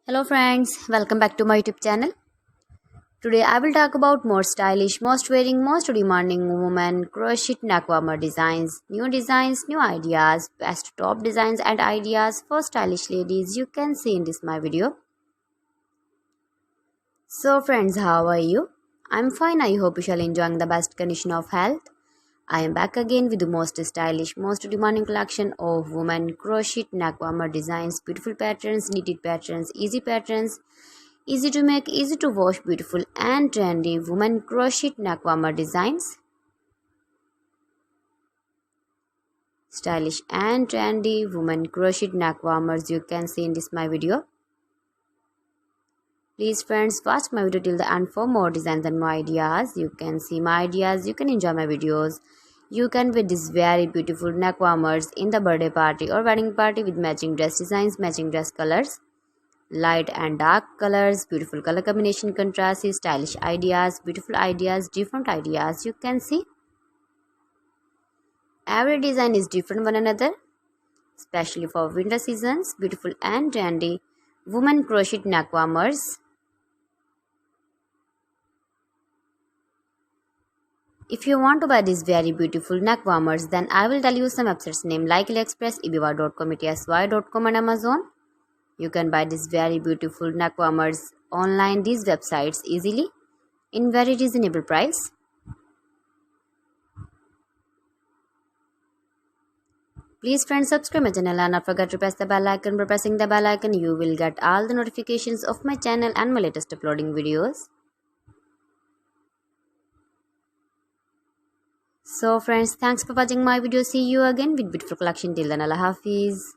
Hello friends, welcome back to my YouTube channel. Today I will talk about more stylish, most wearing, most demanding women crochet neckwarmer designs, new ideas, best top designs and ideas for stylish ladies you can see in this my video. So friends, how are you? I'm fine. I hope you shall enjoying the best condition of health. I am back again with the most stylish, most demanding collection of women crochet neckwarmer designs, beautiful patterns, knitted patterns, easy to make, easy to wash, beautiful and trendy women crochet neckwarmer designs. Stylish and trendy women crochet neckwarmers you can see in this my video. Please friends, watch my video till the end for more designs and more ideas. You can see my ideas, you can enjoy my videos. You can wear these very beautiful neck warmers in the birthday party or wedding party with matching dress designs, matching dress colors, light and dark colors, beautiful color combination, contrasty, stylish ideas, beautiful ideas, different ideas. You can see every design is different one another, especially for winter seasons. Beautiful and trendy women crochet neck warmers. If you want to buy these very beautiful neck warmers, then I will tell you some websites name like AliExpress, ebiwa.com, etsy.com and Amazon. You can buy these very beautiful neck warmers online, these websites easily in very reasonable price. Please friends, subscribe my channel and not forget to press the bell icon. By pressing the bell icon, you will get all the notifications of my channel and my latest uploading videos. So friends, thanks for watching my video. See you again with beautiful collection. Till then, Allah Hafiz.